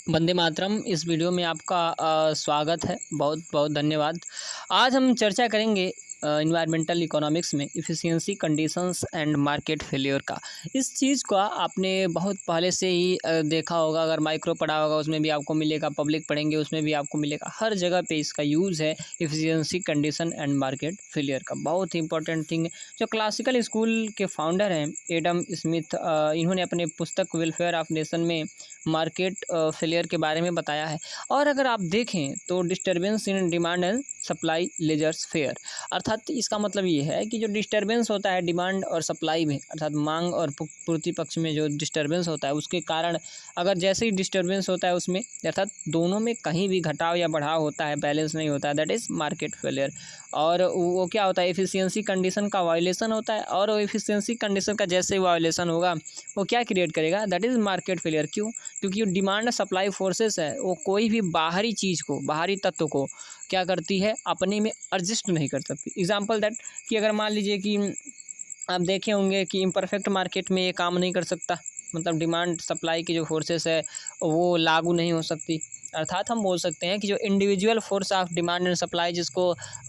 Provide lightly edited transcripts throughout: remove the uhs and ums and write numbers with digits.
वंदे मातरम। इस वीडियो में आपका स्वागत है। बहुत बहुत धन्यवाद। आज हम चर्चा करेंगे इन्वायरमेंटल इकोनॉमिक्स में efficiency conditions and market failure का। इस चीज़ का आपने बहुत पहले से ही देखा होगा। अगर माइक्रो पढ़ा होगा उसमें भी आपको मिलेगा, पब्लिक पढ़ेंगे उसमें भी आपको मिलेगा। हर जगह पे इसका यूज़ है efficiency condition and market failure का। बहुत ही इंपॉर्टेंट थिंग है। जो क्लासिकल स्कूल के फाउंडर हैं एडम स्मिथ, इन्होंने अपने पुस्तक वेलफेयर ऑफ नेशन में मार्केट फेलियर के बारे में बताया है। और अगर आप देखें तो disturbance in demand and supply ledgers fair, अर्थात इसका मतलब ये है कि जो डिस्टर्बेंस होता है डिमांड और सप्लाई में, अर्थात मांग और पूर्ति पक्ष में जो डिस्टर्बेंस होता है उसके कारण अगर जैसे ही डिस्टर्बेंस होता है उसमें, अर्थात दोनों में कहीं भी घटाव या बढ़ाव होता है, बैलेंस नहीं होता है, दैट इज़ मार्केट फेलियर। और वो क्या होता है, एफिशिएंसी कंडीशन का वायलेशन होता है। और एफिशिएंसी कंडीशन का जैसे ही वायलेशन होगा वो क्या क्रिएट करेगा, दैट इज़ मार्केट फेलियर। क्यों? क्योंकि जो डिमांड सप्लाई फोर्सेस है वो कोई भी बाहरी चीज़ को, बाहरी तत्व को क्या करती है, अपने में एडजस्ट नहीं कर सकती। एग्जांपल दैट कि अगर मान लीजिए कि आप देखे होंगे कि इम्परफेक्ट मार्केट में ये काम नहीं कर सकता, मतलब डिमांड सप्लाई की जो फोर्सेस है वो लागू नहीं हो सकती। अर्थात हम बोल सकते हैं कि जो individual force of demand and supply जिसको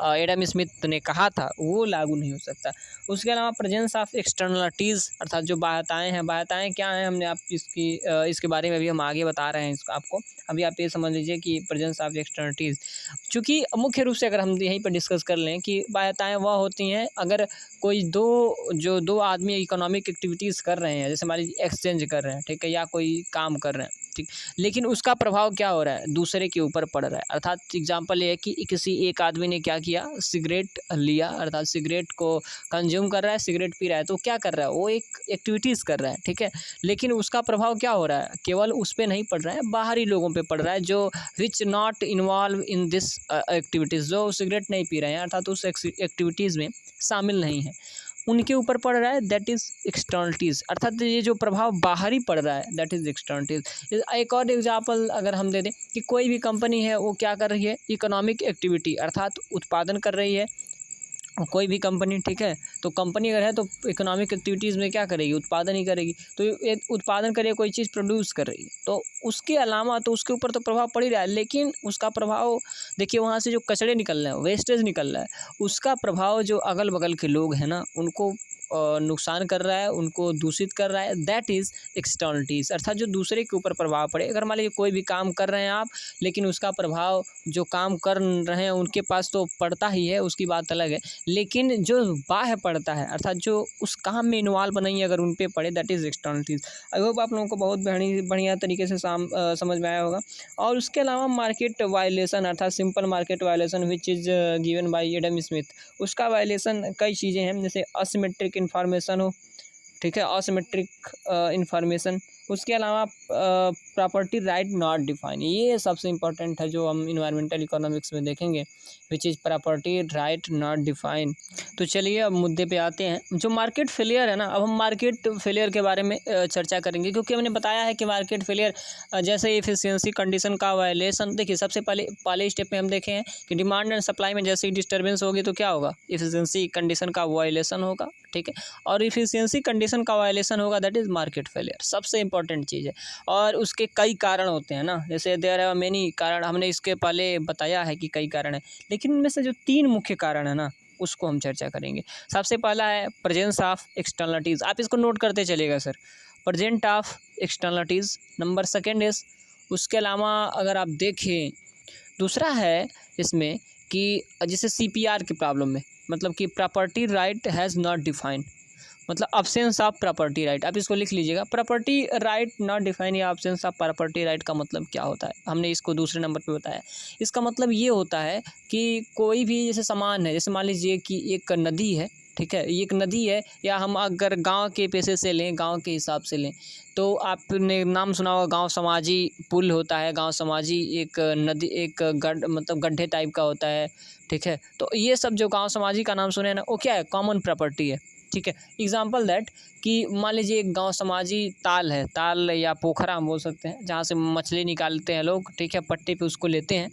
एडम स्मिथ ने कहा था वो लागू नहीं हो सकता। उसके अलावा प्रेजेंस ऑफ एक्सटर्नलिटीज़, अर्थात जो बाध्यताएँ हैं, बाध्यताएँ क्या हैं, हमने आप इसके बारे में अभी हम आगे बता रहे हैं इसको आपको। अभी आप ये समझ लीजिए कि प्रेजेंस ऑफ एक्सटर्नलिटीज़, चूँकि मुख्य रूप से अगर हम यहीं पर डिस्कस कर लें कि बाध्यताएँ वह होती हैं अगर कोई दो आदमी इकोनॉमिक एक्टिविटीज़ कर रहे हैं, जैसे मान लीजिए एक्सचेंज कर रहे हैं, ठीक है, या कोई काम कर रहे हैं, ठीक, लेकिन उसका प्रभाव क्या हो रहा है, दूसरे के ऊपर पड़ रहा है। अर्थात एग्जांपल ये है कि किसी एक आदमी ने क्या किया, सिगरेट लिया, अर्थात सिगरेट को कंज्यूम कर रहा है, सिगरेट पी रहा है, तो क्या कर रहा है, वो एक एक्टिविटीज़ कर रहा है, ठीक है, लेकिन उसका प्रभाव क्या हो रहा है, केवल उस पे नहीं पड़ रहा है, बाहरी लोगों पे पड़ रहा है जो which not involve in this activities, जो सिगरेट नहीं पी रहे हैं, अर्थात उस एक्टिविटीज़ में शामिल नहीं है, उनके ऊपर पड़ रहा है, दैट इज़ एक्सटर्नलिटीज़। अर्थात ये जो प्रभाव बाहरी पड़ रहा है दैट इज़ एक्सटर्नलिटीज़। एक और एग्जांपल अगर हम दे दें कि कोई भी कंपनी है वो क्या कर रही है, इकोनॉमिक एक्टिविटी, अर्थात उत्पादन कर रही है। कोई भी कंपनी, ठीक है, तो कंपनी अगर है तो इकोनॉमिक एक्टिविटीज़ में क्या करेगी, उत्पादन ही करेगी। तो ये उत्पादन करिए, कोई चीज़ प्रोड्यूस कर रही है, तो उसके अलावा तो उसके ऊपर तो प्रभाव पड़ ही रहा है, लेकिन उसका प्रभाव देखिए, वहाँ से जो कचरे निकल रहे हैं, वेस्टेज निकल रहा है, उसका प्रभाव जो अगल बगल के लोग हैं ना उनको नुकसान कर रहा है, उनको दूषित कर रहा है, दैट इज़ एक्सटर्नलिटीज़। अर्थात जो दूसरे के ऊपर प्रभाव पड़े। अगर मान लीजिए कोई भी काम कर रहे हैं आप, लेकिन उसका प्रभाव जो काम कर रहे हैं उनके पास तो पड़ता ही है, उसकी बात अलग है, लेकिन जो बाह्य पड़ता है, अर्थात जो उस काम में इन्वॉल्व नहीं है, अगर उन पे पड़े, that is externalities. I hope आप लोगों को बहुत बढ़िया तरीके से समझ में आया होगा। और उसके अलावा मार्केट वायलेशन, अर्थात simple market violation which is given bye Adam Smith, उसका वायलेशन कई चीज़ें हैं, जैसे असिमेट्रिक इन्फॉर्मेशन हो, ठीक है, असिमेट्रिक इन्फॉर्मेशन। उसके अलावा प्रॉपर्टी राइट नॉट डिफाइन, ये सबसे इंपॉर्टेंट है जो हम इन्वायरमेंटल इकोनॉमिक्स में देखेंगे, which is property right not define. तो चलिए अब मुद्दे पे आते हैं, जो मार्केट फेलियर है ना। अब हम मार्केट फेलियर के बारे में चर्चा करेंगे, क्योंकि हमने बताया है कि मार्केट फेलियर जैसे एफिशिएंसी कंडीशन का वायलेशन। देखिए, सबसे पहले स्टेप में हम देखे हैं कि डिमांड एंड सप्लाई में जैसे ही डिस्टर्बेंस होगी तो क्या होगा, एफिशिएंसी कंडीशन का वायलेशन होगा, ठीक है, और एफिशिएंसी कंडीशन का वायलेशन होगा, दैट इज़ मार्केट फेलियर। सबसे इंपॉर्टेंट चीज़ है। और उसके कई कारण होते हैं ना, जैसे देयर आर मेनी कारण, हमने इसके पहले बताया है कि कई कारण हैं, लेकिन इनमें से जो 3 मुख्य कारण है ना उसको हम चर्चा करेंगे। सबसे पहला है प्रेजेंस ऑफ एक्सटर्नलिटीज़, आप इसको नोट करते चलिएगा sir, present of externalities. Number second is, उसके अलावा अगर आप देखें, दूसरा है इसमें कि जैसे सीपीआर की प्रॉब्लम में, मतलब कि property right has not defined, मतलब अब्सेंस ऑफ प्रॉपर्टी राइट। आप इसको लिख लीजिएगा, प्रॉपर्टी राइट नॉट डिफाइन या अब्सेंस ऑफ प्रॉपर्टी राइट का मतलब क्या होता है, हमने इसको दूसरे नंबर पे बताया। इसका मतलब ये होता है कि कोई भी जैसे सामान है, जैसे मान लीजिए कि एक नदी है, ठीक है, ये एक नदी है, या हम अगर गांव के पैसे से लें, गांव के हिसाब से लें, तो आपने नाम सुना होगा गांव समाजी पुल होता है, गांव समाजी एक नदी, एक मतलब गड्ढे टाइप का होता है, ठीक है, तो ये सब जो गांव समाजी का नाम सुने ना, वो क्या है, कॉमन प्रॉपर्टी है, ठीक है। एग्जाम्पल दैट कि मान लीजिए एक गांव समाजी ताल है, ताल या पोखरा हम बोल सकते हैं, जहाँ से मछली निकालते हैं लोग, ठीक है, पट्टे पे उसको लेते हैं,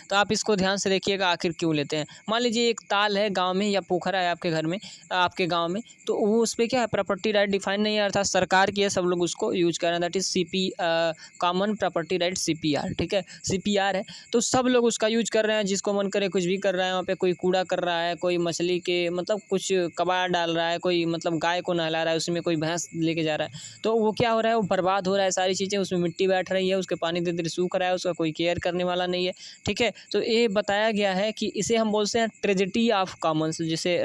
तो आप इसको ध्यान से देखिएगा आखिर क्यों लेते हैं। मान लीजिए एक ताल है गाँव में या पोखरा है आपके घर में, आपके गाँव में, तो वो उस पे क्या है, प्रॉपर्टी राइट डिफाइन नहीं है, अर्थात सरकार की है, सब लोग उसको यूज कर रहे हैं, that is common property right CPR, ठीक है, CPR है। तो सब लोग उसका यूज कर रहे हैं, जिसको मन करे कुछ भी कर रहा है वहाँ पे, कोई कूड़ा कर रहा है, कोई मछली के मतलब कुछ कबाड़ डाल रहा है, कोई मतलब गाय को नहला रहा है, उसमें कोई भैंस लेके जा रहा है, तो वो क्या हो रहा है, वो बर्बाद हो रहा है सारी चीज़ें, उसमें मिट्टी बैठ रही है, उसके पानी धीरे धीरे सूख रहा है, उसका कोई केयर करने वाला नहीं है, ठीक है। तो ये बताया गया है कि इसे हम बोलते हैं ट्रेजेडी ऑफ कॉमन्स, जिसे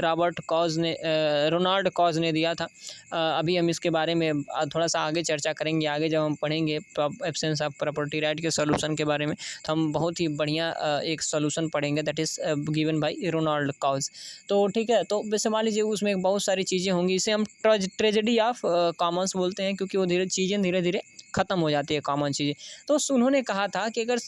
रोनाल्ड कॉज ने दिया था। अभी हम इसके बारे में थोड़ा सा आगे चर्चा करेंगे, आगे जब हम पढ़ेंगे एब्सेंस ऑफ प्रॉपर्टी राइट के सॉल्यूशन के बारे में, तो हम बहुत ही बढ़िया एक सॉल्यूशन पढ़ेंगे, that is given by Ronald Coase. तो ठीक है, तो वैसे मान लीजिए उसमें बहुत सारी चीज़ें होंगी, इसे हम ट्रेजेडी ऑफ कॉमन्स बोलते हैं, क्योंकि वो चीज़ें धीरे धीरे ख़त्म हो जाती है, कॉमन चीज़ें। तो उन्होंने कहा था कि अगर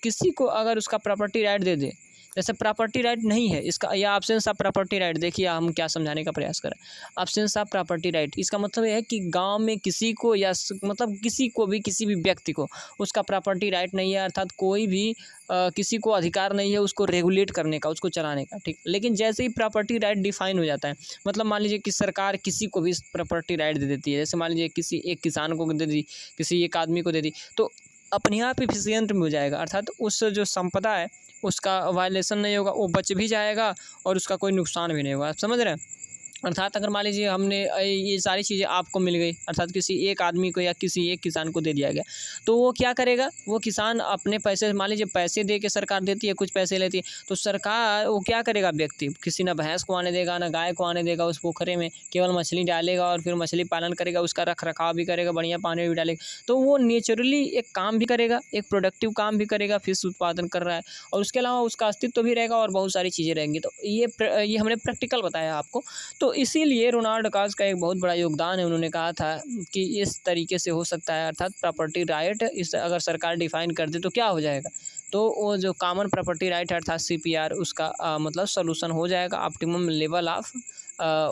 किसी को अगर उसका प्रॉपर्टी राइट दे दे, जैसे प्रॉपर्टी राइट नहीं है इसका, या एब्सेंस ऑफ प्रॉपर्टी राइट, देखिए हम क्या समझाने का प्रयास करें। एब्सेंस ऑफ प्रॉपर्टी राइट इसका मतलब ये है कि गांव में किसी को या मतलब किसी को भी, किसी भी व्यक्ति को उसका प्रॉपर्टी राइट नहीं है, अर्थात कोई भी किसी को अधिकार नहीं है उसको रेगुलेट करने का, उसको चलाने का, ठीक। लेकिन जैसे ही प्रॉपर्टी राइट डिफाइन हो जाता है, मतलब मान लीजिए कि सरकार किसी को भी प्रॉपर्टी राइट दे देती है, जैसे मान लीजिए किसी एक किसान को दे दी, किसी एक आदमी को दे दी, तो अपने आप एफिशिएंट में हो जाएगा, अर्थात उस जो संपदा है उसका वायलेशन नहीं होगा, वो बच भी जाएगा और उसका कोई नुकसान भी नहीं होगा, आप समझ रहे हैं। अर्थात अगर मान लीजिए हमने ये सारी चीज़ें आपको मिल गई, अर्थात किसी एक आदमी को या किसी एक किसान को दे दिया गया, तो वो क्या करेगा, वो किसान अपने पैसे, मान लीजिए पैसे दे के सरकार देती है, कुछ पैसे लेती है, तो सरकार वो क्या करेगा, व्यक्ति किसी ना भैंस को आने देगा ना गाय को आने देगा उस पोखरे में, केवल मछली डालेगा और फिर मछली पालन करेगा, उसका रख रखाव भी करेगा, बढ़िया पानी भी डालेगा, तो वो नेचुरली एक काम भी करेगा, एक प्रोडक्टिव काम भी करेगा, फिश उत्पादन कर रहा है, और उसके अलावा उसका अस्तित्व भी रहेगा और बहुत सारी चीज़ें रहेंगी। तो ये हमने प्रैक्टिकल बताया आपको। तो इसीलिए रोनाल्ड कॉज का एक बहुत बड़ा योगदान है, उन्होंने कहा था कि इस तरीके से हो सकता है, अर्थात प्रॉपर्टी राइट इस अगर सरकार डिफाइन कर दे तो क्या हो जाएगा, तो वो जो कॉमन प्रॉपर्टी राइट है अर्थात CPR, उसका मतलब सोल्यूशन हो जाएगा, ऑप्टिमम लेवल ऑफ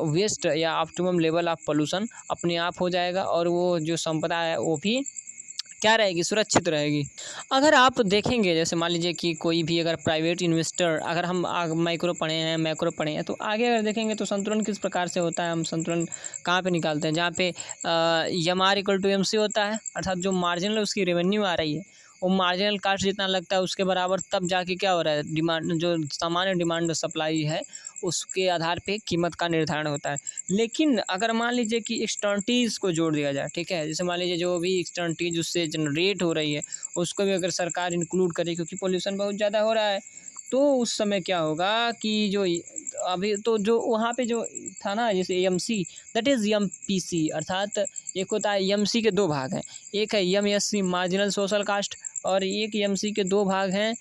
वेस्ट या ऑप्टिमम लेवल ऑफ पोल्यूशन अपने आप हो जाएगा, और वो जो संपदा है वो भी क्या रहेगी, सुरक्षित रहेगी। अगर आप देखेंगे, जैसे मान लीजिए कि कोई भी अगर प्राइवेट इन्वेस्टर, अगर हम माइक्रो पढ़े हैं, मैक्रो पढ़े हैं, तो आगे अगर देखेंगे तो संतुलन किस प्रकार से होता है, हम संतुलन कहाँ पे निकालते हैं, जहाँ पे MR=MC होता है, अर्थात जो मार्जिनल उसकी रेवेन्यू आ रही है वो मार्जिनल कास्ट जितना लगता है उसके बराबर, तब जाके क्या हो रहा है, डिमांड जो सामान्य डिमांड सप्लाई है उसके आधार पे कीमत का निर्धारण होता है। लेकिन अगर मान लीजिए कि एक्सटर्निटीज़ को जोड़ दिया जाए, ठीक है, जैसे मान लीजिए जो भी एक्सटर्निटीज उससे जनरेट हो रही है उसको भी अगर सरकार इंक्लूड करे, क्योंकि पोल्यूशन बहुत ज़्यादा हो रहा है, तो उस समय क्या होगा कि जो अभी तो जो वहाँ पे जो था ना, जैसे MC, दैट इज़ MPC, अर्थात एक होता है MC के दो भाग हैं, एक है MSC मार्जिनल सोशल कास्ट, और एक MC के दो भाग हैं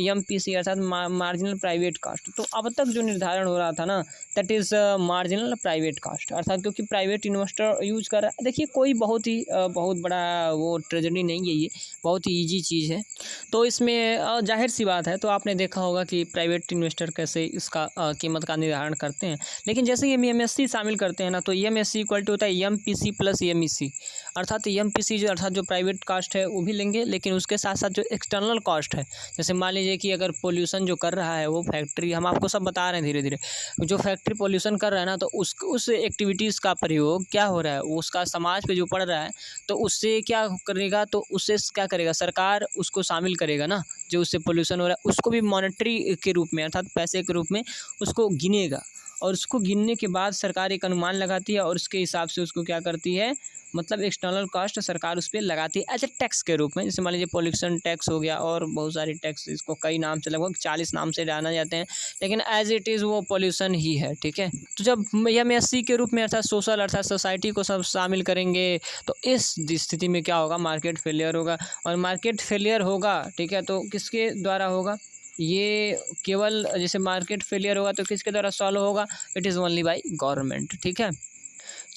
MPC अर्थात मार्जिनल प्राइवेट कास्ट। तो अब तक जो निर्धारण हो रहा था ना, that is marginal private cost, अर्थात क्योंकि प्राइवेट इन्वेस्टर यूज कर रहा है। देखिए कोई बहुत बड़ा वो ट्रेजेडी नहीं है, ये बहुत ही ईजी चीज़ है। तो इसमें जाहिर सी बात है, तो आपने देखा होगा कि प्राइवेट इन्वेस्टर कैसे इसका कीमत का निर्धारण करते हैं। लेकिन जैसे ही MSC शामिल करते हैं ना, तो MSC इक्वल टू होता है MPC प्लस MEC, अर्थात MPC जो अर्थात जो प्राइवेट कास्ट है वो भी लेंगे, लेकिन उसके साथ साथ जो एक्सटर्नल कॉस्ट है, जैसे मान लीजिए कि अगर पोल्यूशन जो कर रहा है वो फैक्ट्री, हम आपको सब बता रहे हैं धीरे धीरे, जो फैक्ट्री पोल्यूशन कर रहा है ना, तो उस एक्टिविटीज़ का प्रयोग क्या हो रहा है, उसका समाज पे जो पड़ रहा है, तो उससे क्या करेगा, तो उससे क्या करेगा, सरकार उसको शामिल करेगा ना, जो उससे पोल्यूशन हो रहा है उसको भी मॉनेटरी के रूप में, अर्थात पैसे के रूप में उसको गिनेगा, और उसको गिनने के बाद सरकार एक अनुमान लगाती है और उसके हिसाब से उसको क्या करती है, मतलब एक्सटर्नल कॉस्ट सरकार उस पर लगाती है एज ए टैक्स के रूप में। जैसे मान लीजिए पॉल्यूशन टैक्स हो गया और बहुत सारी टैक्स, इसको कई नाम से, लगभग 40 नाम से जाना जाते हैं, लेकिन एज इट इज़ वो पॉल्यूशन ही है, ठीक है। तो जब MSC के रूप में अर्थात सोशल अर्थात सोसाइटी को सब शामिल करेंगे, तो इस स्थिति में क्या होगा, मार्केट फेलियर होगा, और मार्केट फेलियर होगा, ठीक है, तो किसके द्वारा होगा, ये केवल जैसे मार्केट फेलियर होगा तो किसके द्वारा सॉल्व होगा, it is only by government, ठीक है।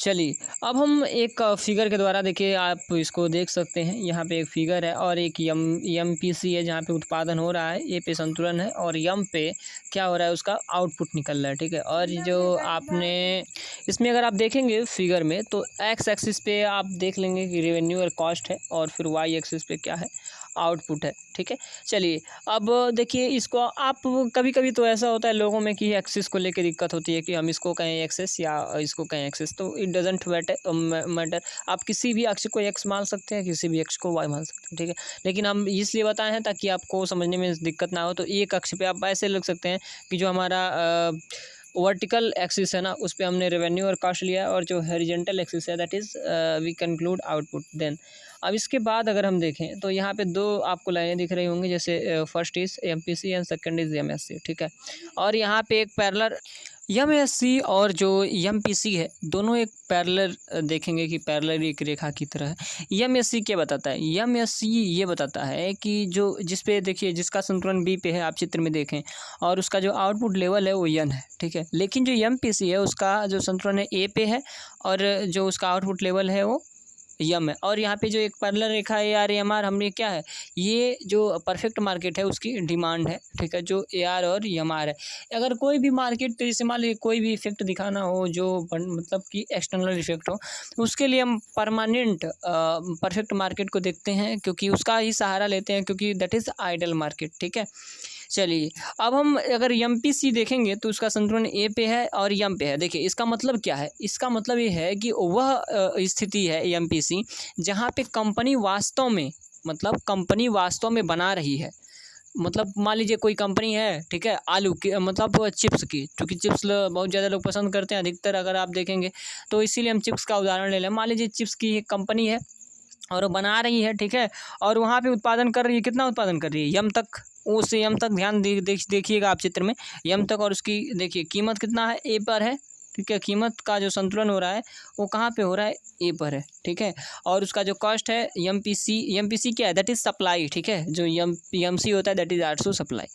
चलिए, अब हम एक फिगर के द्वारा देखिए आप इसको देख सकते हैं। यहाँ पे एक फिगर है और एक एमपीसी है जहाँ पे उत्पादन हो रहा है, ए पे संतुलन है और एम पे क्या हो रहा है, उसका आउटपुट निकल रहा है, ठीक है। और जो आपने इसमें अगर आप देखेंगे फिगर में तो एक्स एक्सिस पे आप देख लेंगे कि रेवेन्यू और कॉस्ट है और फिर वाई एक्सिस पे क्या है, आउटपुट है, ठीक है। चलिए, अब देखिए इसको आप कभी कभी तो ऐसा होता है लोगों में कि एक्सिस को लेकर दिक्कत होती है कि हम इसको कहें एक्सेस या इसको कहें एक्सेस, तो इट डजेंट मैटर। आप किसी भी अक्ष को एक्स मान सकते हैं, किसी भी अक्ष को वाई मान सकते हैं, ठीक है। लेकिन हम इसलिए बताए हैं ताकि आपको समझने में दिक्कत ना हो। तो एक अक्ष पे आप ऐसे लग सकते हैं कि जो हमारा वर्टिकल एक्सिस है ना, उस पर हमने रेवेन्यू और कॉस्ट लिया है और जो हॉरिजॉन्टल एक्सिस है that is we conclude output. Then अब इसके बाद अगर हम देखें तो यहाँ पे दो आपको लाइनें दिख रही होंगी, जैसे first is MPC and second is MSc, ठीक है। और यहाँ पे एक पैरेलल एमएससी और जो एमपीसी है दोनों एक पैरेलल देखेंगे कि पैरेलल एक रेखा की तरह है। एमएससी क्या बताता है, एमएससी ये बताता है कि जो जिस पे देखिए जिसका संतुलन बी पे है, आप चित्र में देखें, और उसका जो आउटपुट लेवल है वो एन है, ठीक है। लेकिन जो एमपीसी है उसका जो संतुलन है ए पे है और जो उसका आउटपुट लेवल है वो यम है। और यहाँ पे जो एक पैरेलल रेखा है आर एम आर, हमने क्या है, ये जो परफेक्ट मार्केट है उसकी डिमांड है, ठीक है, जो ए आर और एम आर है। अगर कोई भी मार्केट जैसे मान लीजिए कोई भी इफेक्ट दिखाना हो जो मतलब कि एक्सटर्नल इफेक्ट हो, उसके लिए हम परमानेंट परफेक्ट मार्केट को देखते हैं, क्योंकि उसका ही सहारा लेते हैं, क्योंकि दैट इज़ आइडल मार्केट, ठीक है। चलिए, अब हम अगर एमपीसी देखेंगे तो उसका संतुलन ए पे है और एम पे है। देखिए इसका मतलब क्या है, इसका मतलब ये है कि वह स्थिति है एमपीसी जहाँ पे कंपनी वास्तव में में बना रही है। मतलब मान लीजिए कोई कंपनी है, ठीक है, आलू की मतलब चिप्स की, क्योंकि चिप्स बहुत ज़्यादा लोग पसंद करते हैं अधिकतर, अगर आप देखेंगे तो इसीलिए हम चिप्स का उदाहरण ले लें। मान लीजिए चिप्स की एक कंपनी है और वो बना रही है, ठीक है, और वहाँ पे उत्पादन कर रही है। कितना उत्पादन कर रही है, यम तक, उस यम तक ध्यान देखिएगा आप चित्र में, यम तक। और उसकी देखिए कीमत कितना है, ए पर है, ठीक है। कीमत का जो संतुलन हो रहा है वो कहाँ पे हो रहा है, ए पर है, ठीक है। और उसका जो कॉस्ट है एमपीसी क्या है, दैट इज़ सप्लाई, ठीक है। जो एमसी होता है दैट इज़ आल्सो सप्लाई।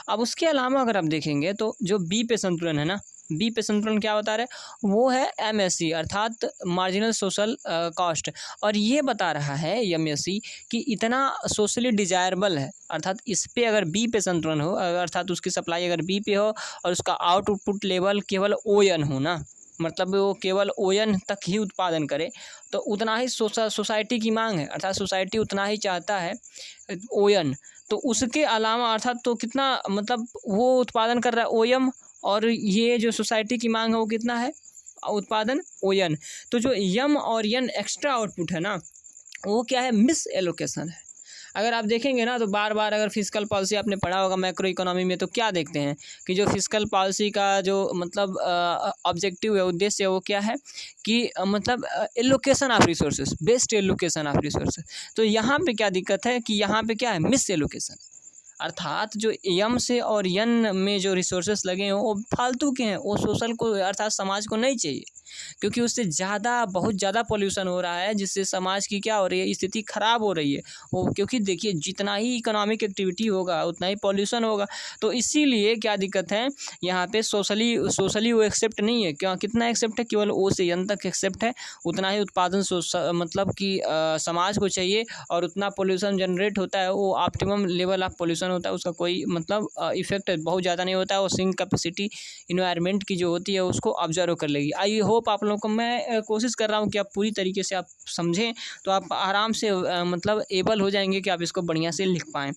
अब उसके अलावा अगर आप देखेंगे तो जो बी पे संतुलन है ना, बी पे संतुलन क्या बता रहे हैं, वो है एमएससी अर्थात मार्जिनल सोशल कॉस्ट। और ये बता रहा है एमएससी कि इतना सोशली डिजायरेबल है, अर्थात इस पे अगर बी पे संतुलन हो, अर्थात उसकी सप्लाई अगर बी पे हो और उसका आउटपुट लेवल केवल ओ एन हो ना, मतलब वो केवल ओ एन तक ही उत्पादन करे, तो उतना ही सोसाइटी की मांग है, अर्थात सोसाइटी उतना ही चाहता है ओ एन। तो उसके अलावा अर्थात तो कितना मतलब वो उत्पादन कर रहा है ओ एम, और ये जो सोसाइटी की मांग है वो कितना है, उत्पादन ओ एन। तो जो यम और एन एक्स्ट्रा आउटपुट है ना, वो क्या है, मिस एलोकेशन है। अगर आप देखेंगे ना तो बार बार अगर फिस्कल पॉलिसी आपने पढ़ा होगा मैक्रो इकोनॉमी में, तो क्या देखते हैं कि जो फिस्कल पॉलिसी का जो मतलब ऑब्जेक्टिव है, उद्देश्य है, वो क्या है कि मतलब allocation of resources, best allocation of resources. तो यहाँ पे क्या दिक्कत है कि यहाँ पे क्या है, मिस एलोकेशन, अर्थात जो यम से और यन में जो रिसोर्सेस लगे हैं वो फालतू के हैं, वो सोशल को अर्थात समाज को नहीं चाहिए, क्योंकि उससे बहुत ज़्यादा पोल्यूशन हो रहा है, जिससे समाज की क्या हो रही है, स्थिति ख़राब हो रही है वो। क्योंकि देखिए जितना ही इकोनॉमिक एक्टिविटी होगा उतना ही पोल्यूशन होगा। तो इसीलिए क्या दिक्कत है यहाँ पे, सोशली वो एक्सेप्ट नहीं है। क्या कितना एक्सेप्ट है, केवल ओ से एन तक एक्सेप्ट है, उतना ही उत्पादन मतलब कि समाज को चाहिए, और उतना पोल्यूशन जनरेट होता है, वो ऑप्टिमम लेवल ऑफ पोल्यूशन होता है, उसका कोई मतलब इफेक्ट बहुत ज़्यादा नहीं होता है। वो सिंक कैपेसिटी इन्वायरमेंट की जो होती है उसको ऑब्जर्व कर लेगी। आई होप आप लोगों को मैं कोशिश कर रहा हूँ कि आप पूरी तरीके से आप समझें, तो आप आराम से मतलब एबल हो जाएंगे कि आप इसको बढ़िया से लिख पाएँ।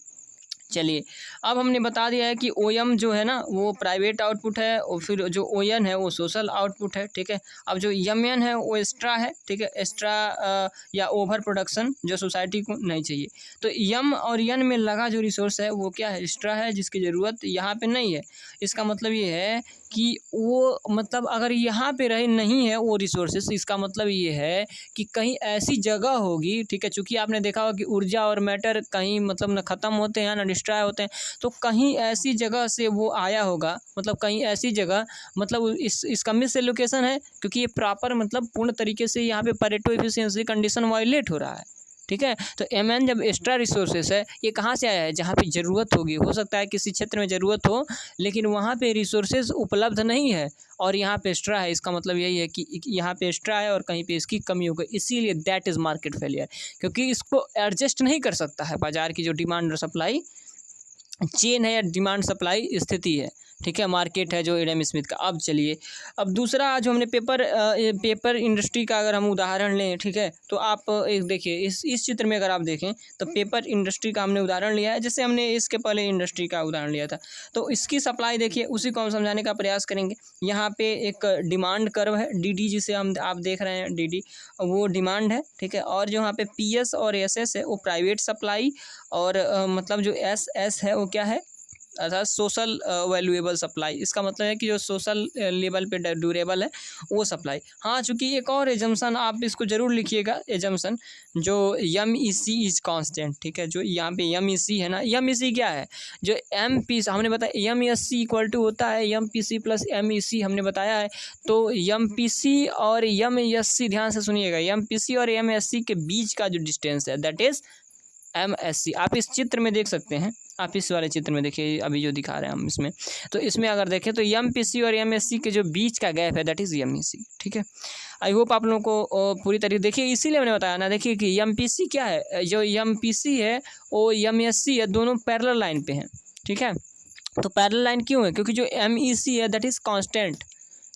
चलिए, अब हमने बता दिया है कि ओ एम जो है ना वो प्राइवेट आउटपुट है, और फिर जो ओ एन है वो सोशल आउटपुट है, ठीक है। अब जो एम एन है वो एक्स्ट्रा है, ठीक है, एक्स्ट्रा या ओवर प्रोडक्शन जो सोसाइटी को नहीं चाहिए। तो यम और एन में लगा जो रिसोर्स है वो क्या है, एक्स्ट्रा है, जिसकी ज़रूरत यहाँ पे नहीं है। इसका मतलब ये है कि वो मतलब अगर यहाँ पे रहे नहीं है वो रिसोर्सेस, इसका मतलब ये है कि कहीं ऐसी जगह होगी, ठीक है, चूँकि आपने देखा होगा कि ऊर्जा और मैटर कहीं मतलब न ख़त्म होते हैं ना डिस्ट्रॉय होते हैं, तो कहीं ऐसी जगह से वो आया होगा, मतलब कहीं ऐसी जगह, मतलब इसका मिस एलोकेशन है, क्योंकि ये प्रॉपर मतलब पूर्ण तरीके से यहाँ पे परेटो एफिशिएंसी कंडीशन वायलेट हो रहा है, ठीक है। तो एमएन जब एक्स्ट्रा रिसोर्सेस है, ये कहाँ से आया है? जहाँ पे ज़रूरत होगी, हो सकता है किसी क्षेत्र में ज़रूरत हो लेकिन वहाँ पे रिसोर्सेज उपलब्ध नहीं है और यहाँ पे एक्स्ट्रा है, इसका मतलब यही है कि यहाँ पे एक्स्ट्रा है और कहीं पे इसकी कमी हो गई, इसीलिए दैट इज़ मार्केट फेलियर, क्योंकि इसको एडजस्ट नहीं कर सकता है बाज़ार की जो डिमांड और सप्लाई चेन है या डिमांड सप्लाई स्थिति है, ठीक है, मार्केट है जो एडम स्मिथ का। अब चलिए, अब दूसरा जो हमने पेपर इंडस्ट्री का अगर हम उदाहरण लें, ठीक है, तो आप एक देखिए इस चित्र में अगर आप देखें तो पेपर इंडस्ट्री का हमने उदाहरण लिया है, जैसे हमने इसके पहले इंडस्ट्री का उदाहरण लिया था। तो इसकी सप्लाई देखिए, उसी को हम समझाने का प्रयास करेंगे। यहाँ पे एक डिमांड कर्व है डी जिसे आप देख रहे हैं डी, वो डिमांड है, ठीक है, और जो यहाँ पे पीएस और एसएस है वो प्राइवेट सप्लाई और मतलब जो एस है वो क्या है, अर्थात सोशल वैल्यूएबल सप्लाई। इसका मतलब है कि जो सोशल लेवल पे ड्यूरेबल है वो सप्लाई। हाँ, चूँकि एक और एजम्पशन आप इसको ज़रूर लिखिएगा, एजम्पशन जो M E C is constant, ठीक है, जो यहाँ पे एम ई सी है ना, एम ई सी क्या है, जो एम पी हमने बताया M S C equal to होता है M P C plus M E C, हमने बताया है। तो एम पी सी और एम एस सी, ध्यान से सुनिएगा, एम पी सी और एम एस सी के बीच का जो डिस्टेंस है that is M S C. आप इस चित्र में देख सकते हैं, आप इस वाले चित्र में देखिए, अभी जो दिखा रहे हैं हम इसमें, तो इसमें अगर देखें तो एम पी सी और एम एस सी के जो बीच का गैप है दैट इज़ एम ई सी, ठीक है। आई होप आप लोगों को पूरी तरीके देखिए, इसीलिए मैंने बताया ना, देखिए कि एम पी सी क्या है, जो एम पी सी है वो एम एस सी है, दोनों पैरेलल लाइन पे हैं, ठीक है। तो पैरेलल लाइन क्यों है? क्योंकि जो एम ई सी है दैट इज़ कांस्टेंट,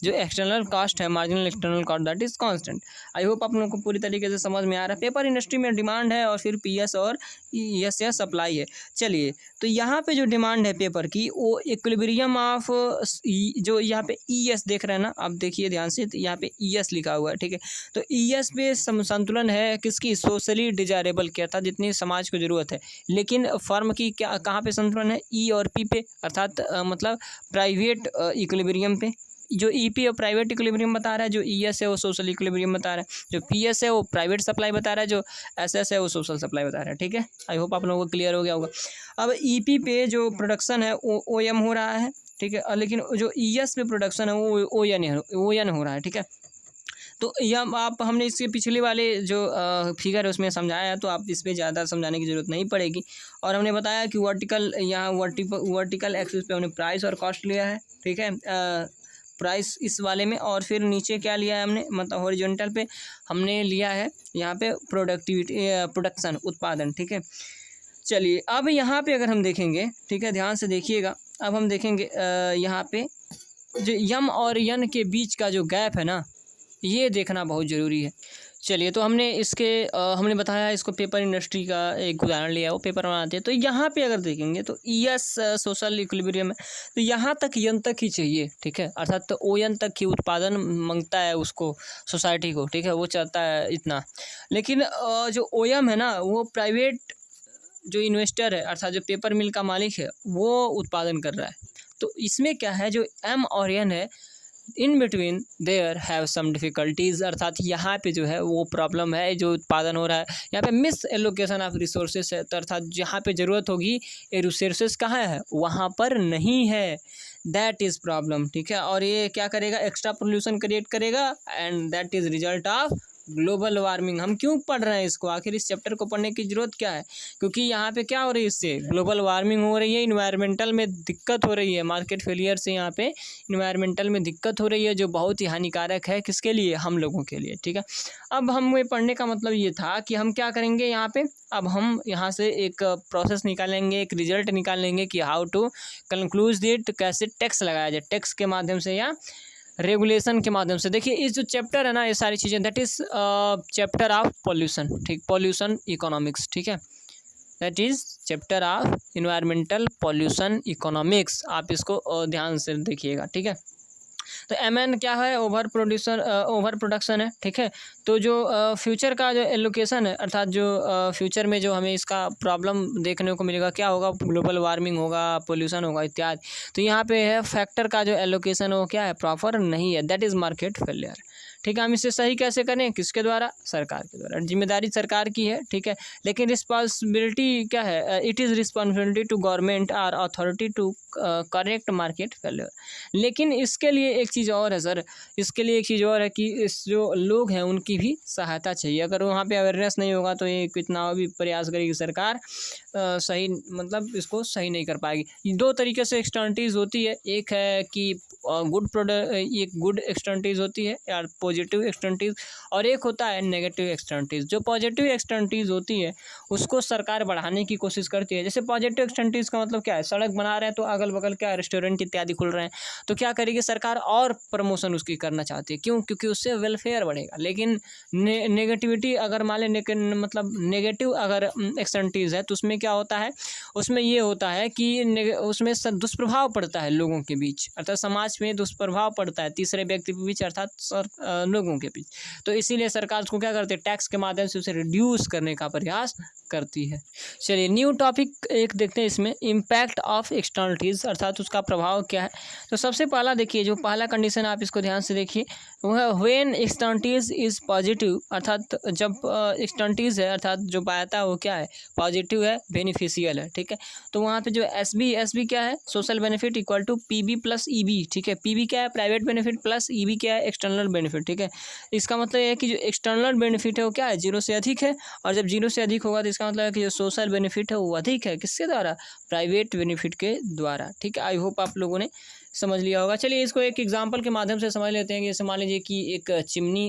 जो एक्सटर्नल कॉस्ट है, marginal external cost that is constant. I hope आप लोगों को पूरी तरीके से समझ में आ रहा है। पेपर इंडस्ट्री में डिमांड है और फिर पीएस और एस सप्लाई है। चलिए, तो यहाँ पे जो डिमांड है पेपर की वो इक्विलिब्रियम ऑफ, जो यहाँ पे ईएस देख रहे हैं ना, आप देखिए ध्यान से, तो यहाँ पे ईएस लिखा हुआ है, ठीक है। तो ईएस पे संतुलन है किसकी? सोशली डिजायरेबल की, अर्थात जितनी समाज को जरूरत है। लेकिन फर्म की क्या कहाँ पे संतुलन है? ई और पी पे, अर्थात मतलब प्राइवेट इक्विलिब्रियम पे। जो ईपी और प्राइवेट इक्विलिब्रियम बता रहा है, जो ईएस है वो सोशल इक्विलिब्रियम बता रहा है, जो पीएस है वो प्राइवेट सप्लाई बता रहा है, जो एसएस है वो सोशल सप्लाई बता रहा है, ठीक है। आई होप आप लोगों को क्लियर हो गया होगा। अब ईपी पे जो प्रोडक्शन है वो ओएम हो रहा है, ठीक है, लेकिन जो ईएस पे प्रोडक्शन है वो ओएन हो रहा है, ठीक है। तो यह आप हमने इसके पिछले वाले जो फिगर है उसमें समझाया है, तो आप इस पर ज़्यादा समझाने की ज़रूरत नहीं पड़ेगी। और हमने बताया कि वर्टिकल एक्सिस पे हमने प्राइस और कॉस्ट लिया है, ठीक है, प्राइस इस वाले में, और फिर नीचे क्या लिया है हमने, मतलब हॉरिजॉन्टल पे हमने लिया है यहाँ पे प्रोडक्शन, उत्पादन, ठीक है। चलिए, अब यहाँ पे अगर हम देखेंगे, ठीक है, ध्यान से देखिएगा, अब हम देखेंगे यहाँ पे जो यम और यन के बीच का जो गैप है ना, ये देखना बहुत ज़रूरी है। चलिए, तो हमने हमने बताया इसको पेपर इंडस्ट्री का एक उदाहरण लिया, वो पेपर बनाते हैं। तो यहाँ पे अगर देखेंगे तो ईएस सोशल इक्विलिब्रियम है, तो यहाँ तक यन तक ही चाहिए, ठीक है, अर्थात तो ओ यन तक ही उत्पादन मांगता है उसको, सोसाइटी को, ठीक है, वो चाहता है इतना। लेकिन जो ओएम है ना, वो प्राइवेट जो इन्वेस्टर है, अर्थात जो पेपर मिल का मालिक है, वो उत्पादन कर रहा है। तो इसमें क्या है, जो एम और एन है, in between there have some difficulties, अर्थात यहाँ पे जो है वो प्रॉब्लम है, जो उत्पादन हो रहा है यहाँ पे मिस एलोकेशन ऑफ रिसोर्सेज है, तो अर्थात जहाँ पे ज़रूरत होगी ये रिसोर्सेज कहाँ है, वहाँ पर नहीं है, दैट इज़ प्रॉब्लम, ठीक है। और ये क्या करेगा, एक्स्ट्रा पोल्यूशन क्रिएट करेगा, and that is result of global warming. हम क्यों पढ़ रहे हैं इसको, आखिर इस चैप्टर को पढ़ने की ज़रूरत क्या है? क्योंकि यहाँ पे क्या हो रही है, इससे ग्लोबल वार्मिंग हो रही है, इन्वायरमेंटल में दिक्कत हो रही है, मार्केट फेलियर से यहाँ पे इन्वायरमेंटल में दिक्कत हो रही है, जो बहुत ही हानिकारक है किसके लिए, हम लोगों के लिए, ठीक है। अब हमें पढ़ने का मतलब ये था कि हम क्या करेंगे यहाँ पे, अब हम यहाँ से एक प्रोसेस निकालेंगे, एक रिजल्ट निकालेंगे कि हाउ टू कंक्लूड इट, कैसे टैक्स लगाया जाए, टैक्स के माध्यम से या रेगुलेशन के माध्यम से। देखिए, इस जो चैप्टर है ना, ये सारी चीज़ें that is chapter of pollution, ठीक, पॉल्यूशन इकोनॉमिक्स, ठीक है, that is chapter of environmental pollution economics. आप इसको ध्यान से देखिएगा, ठीक है। तो एमएन क्या है, ओवर प्रोडक्शन है, ठीक है। तो जो फ्यूचर का जो एलोकेशन है, अर्थात जो फ्यूचर में जो हमें इसका प्रॉब्लम देखने को मिलेगा, क्या होगा, ग्लोबल वार्मिंग होगा, पोल्यूशन होगा इत्यादि। तो यहाँ पे है फैक्टर का जो एलोकेशन है वो क्या है, प्रॉपर नहीं है, दैट इज़ मार्केट फेलियर, ठीक है। हम इसे सही कैसे करें, किसके द्वारा, सरकार के द्वारा। जिम्मेदारी सरकार की है, ठीक है, लेकिन रिस्पॉन्सिबिलिटी क्या है, it is responsibility to government और authority to correct market failure. लेकिन इसके लिए एक चीज़ और है सर, इसके लिए एक चीज़ और है कि इस जो लोग हैं उनकी भी सहायता चाहिए। अगर वहाँ पे अवेयरनेस नहीं होगा तो ये कितना भी प्रयास करेगी सरकार, सही मतलब इसको सही नहीं कर पाएगी। दो तरीके से एक्सटर्निटीज़ होती है, एक है कि गुड प्रोडक्ट, एक गुड एक्सटर्निटीज़ होती है या पॉजिटिव एक्सटर्निटीज़, और एक होता है नेगेटिव एक्सटर्निटीज़। जो पॉजिटिव एक्सटर्निटीज़ होती है उसको सरकार बढ़ाने की कोशिश करती है। जैसे पॉजिटिव एक्सटर्निटीज़ का मतलब क्या है, सड़क बना रहे हैं तो अगल बगल क्या रेस्टोरेंट इत्यादि खुल रहे हैं, तो क्या करेगी सरकार, और प्रमोशन उसकी करना चाहती है। क्यों, क्योंकि उससे वेलफेयर बढ़ेगा। लेकिन नेगेटिविटी अगर मान लें, मतलब नेगेटिव अगर एक्सटर्निटीज़ है तो उसमें क्या होता है, उसमें ये होता है कि उसमें दुष्प्रभाव पड़ता है लोगों के बीच, अर्थात समाज में दुष्प्रभाव पड़ता है तीसरे व्यक्ति के बीच, अर्थात लोगों के बीच। तो इसीलिए सरकार उसको क्या करती है, टैक्स के माध्यम से उसे रिड्यूस करने का प्रयास करती है। चलिए न्यू टॉपिक एक देखते हैं इसमें, इम्पैक्ट ऑफ एक्सटर्निटीज़, अर्थात उसका प्रभाव क्या है। तो सबसे पहला देखिए, जो पहला कंडीशन आप इसको ध्यान से देखिए, वो है व्हेन एक्सटर्निटीज़ इज़ पॉजिटिव, अर्थात जब एक्सटर्निटीज़ है, अर्थात जो बायता है वो क्या है, पॉजिटिव है, बेनिफिशियल है, ठीक है। तो वहाँ पे जो एसबी क्या है, social benefit equal to PB plus EB, ठीक है। पीबी क्या है, प्राइवेट बेनिफिट, प्लस ईबी क्या है, एक्सटर्नल बेनिफिट, ठीक है। इसका मतलब ये है कि जो एक्सटर्नल बेनिफिट है वो क्या है, 0 से अधिक है, और जब 0 से अधिक होगा तो इसका मतलब है कि जो सोशल बेनिफिट है वो अधिक है, किसके द्वारा, प्राइवेट बेनिफिट के द्वारा, ठीक है। आई होप आप लोगों ने समझ लिया होगा। चलिए इसको एक एग्जांपल के माध्यम से समझ लेते हैं कि जैसे मान लीजिए कि एक चिमनी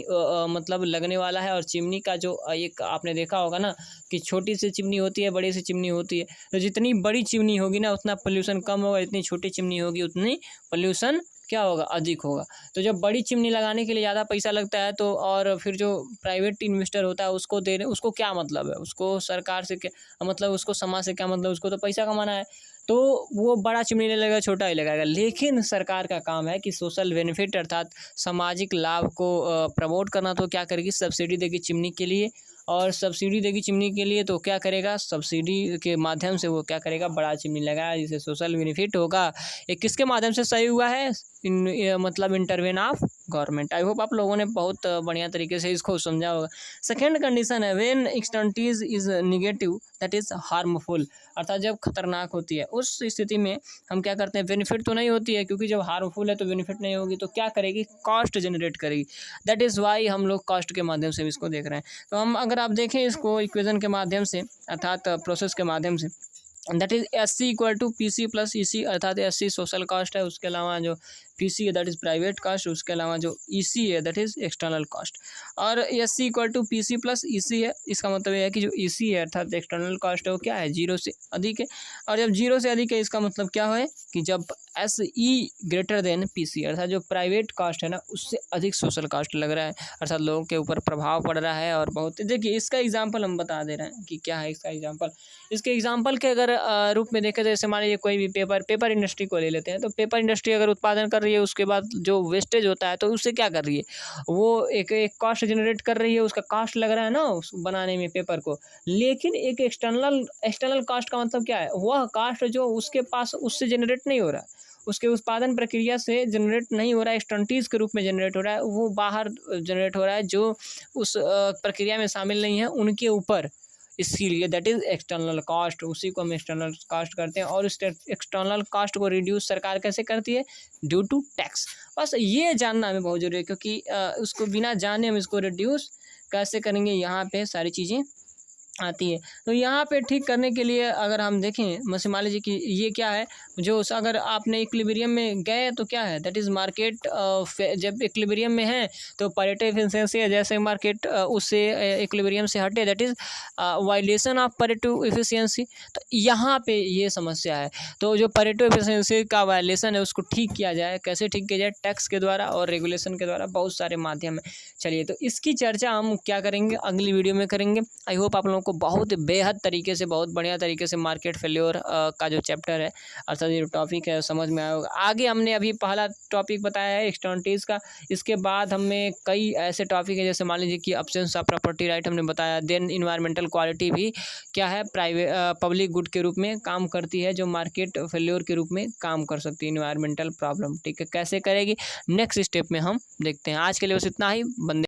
मतलब लगने वाला है, और चिमनी का जो एक आपने देखा होगा ना कि छोटी सी चिमनी होती है, बड़ी सी चिमनी होती है। तो जितनी बड़ी चिमनी होगी ना उतना पोल्यूशन कम होगा, जितनी छोटी चिमनी होगी उतनी पोल्यूशन क्या होगा, अधिक होगा। तो जब बड़ी चिमनी लगाने के लिए ज़्यादा पैसा लगता है तो, और फिर जो प्राइवेट इन्वेस्टर होता है उसको देने, उसको क्या मतलब है, उसको सरकार से क्या मतलब, उसको समाज से क्या मतलब, उसको तो पैसा कमाना है। तो वो बड़ा चिमनी नहीं लगाएगा, छोटा ही लगाएगा। लेकिन सरकार का काम है कि सोशल बेनिफिट अर्थात सामाजिक लाभ को प्रमोट करना, तो क्या करेगी, सब्सिडी देगी चिमनी के लिए, और सब्सिडी देगी चिमनी के लिए तो क्या करेगा, सब्सिडी के माध्यम से वो क्या करेगा, बड़ा चिमनी लगाया, जिससे सोशल बेनिफिट होगा। ये किसके माध्यम से सही हुआ है, मतलब intervene of government. I hope आप लोगों ने बहुत बढ़िया तरीके से इसको समझा होगा। सेकेंड कंडीशन है when externalities is negative that is harmful, अर्थात जब खतरनाक होती है उस स्थिति में हम क्या करते हैं, बेनिफिट तो नहीं होती है, क्योंकि जब हार्मफुल है तो बेनिफिट नहीं होगी, तो क्या करेगी, कॉस्ट जनरेट करेगी। दैट इज़ वाई हम लोग कॉस्ट के माध्यम से इसको देख रहे हैं। तो हम अगर आप देखें इसको इक्वेशन के माध्यम से, अर्थात प्रोसेस के माध्यम से, that is SC equal to PC plus EC, अर्थात SC सोशल कॉस्ट है, उसके अलावा जो PC है दैट इज़ प्राइवेट कॉस्ट, उसके अलावा जो EC है दैट इज़ एक्सटर्नल कॉस्ट। और SC equal to PC plus EC है, इसका मतलब ये है कि जो EC है अर्थात एक्सटर्नल कॉस्ट है वो क्या है, 0 से अधिक है। और जब 0 से अधिक है इसका मतलब क्या है कि जब SE ग्रेटर देन PC, अर्थात जो प्राइवेट कॉस्ट है ना उससे अधिक सोशल कॉस्ट लग रहा है, अर्थात लोगों के ऊपर प्रभाव पड़ रहा है। और बहुत देखिए इसका एग्जाम्पल हम बता दे रहे हैं कि क्या है इसका एग्जाम्पल। इसके एग्जाम्पल के अगर रूप में देखें तो जैसे मान लीजिए कोई भी पेपर इंडस्ट्री को ले लेते हैं, तो पेपर इंडस्ट्री अगर उत्पादन कर रही है उसके बाद जो वेस्टेज होता है तो उससे क्या कर रही है, वो एक कॉस्ट जनरेट कर रही है, उसका कॉस्ट लग रहा है ना उस बनाने में पेपर को। लेकिन एक एक्सटर्नल कॉस्ट का मतलब क्या है, वह कॉस्ट जो उसके पास उससे जनरेट नहीं हो रहा है, उसके उत्पादन प्रक्रिया से जनरेट नहीं हो रहा है, एक्सटर्निटीज़ के रूप में जनरेट हो रहा है, वो बाहर जनरेट हो रहा है जो उस प्रक्रिया में शामिल नहीं है उनके ऊपर। इसके लिए दैट इज़ एक्सटर्नल कॉस्ट, उसी को हम एक्सटर्नल कॉस्ट करते हैं। और इस एक्सटर्नल कॉस्ट को रिड्यूस सरकार कैसे करती है, ड्यू टू टैक्स। बस ये जानना हमें बहुत ज़रूरी है, क्योंकि उसको बिना जाने हम इसको रिड्यूस कैसे करेंगे, यहाँ पे सारी चीज़ें आती है। तो यहाँ पे ठीक करने के लिए अगर हम देखें, मान लीजिए कि ये क्या है, जो अगर आपने इक्विलिब्रियम में गए तो क्या है, दैट इज़ मार्केट, जब इक्विलिब्रियम में है तो पैरेटो एफिशिएंसी है, जैसे मार्केट उससे इक्विलिब्रियम से हटे that is violation of Pareto efficiency. तो यहाँ पे ये समस्या है। तो जो पैरेटो एफिशिएंसी का वायलेशन है उसको ठीक किया जाए, कैसे ठीक किया जाए, टैक्स के द्वारा और रेगुलेशन के द्वारा, बहुत सारे माध्यम है। चलिए तो इसकी चर्चा हम क्या करेंगे, अगली वीडियो में करेंगे। आई होप आप लोगों को आपको बहुत बेहद तरीके से, बहुत बढ़िया तरीके से मार्केट फेल्योर का जो चैप्टर है अर्थात जो टॉपिक है समझ में आया होगा। आगे हमने अभी पहला टॉपिक बताया है एक्सटर्निटीज़ का, इसके बाद हमें कई ऐसे टॉपिक है जैसे मान लीजिए कि अब्सेंस ऑफ प्रॉपर्टी राइट हमने बताया। देन इन्वायरमेंटल क्वालिटी भी क्या है, पब्लिक गुड के रूप में काम करती है, जो मार्केट फेल्योर के रूप में काम कर सकती है इन्वायरमेंटल प्रॉब्लम। ठीक है, कैसे करेगी नेक्स्ट स्टेप में हम देखते हैं। आज के लिए बस इतना ही। बंदे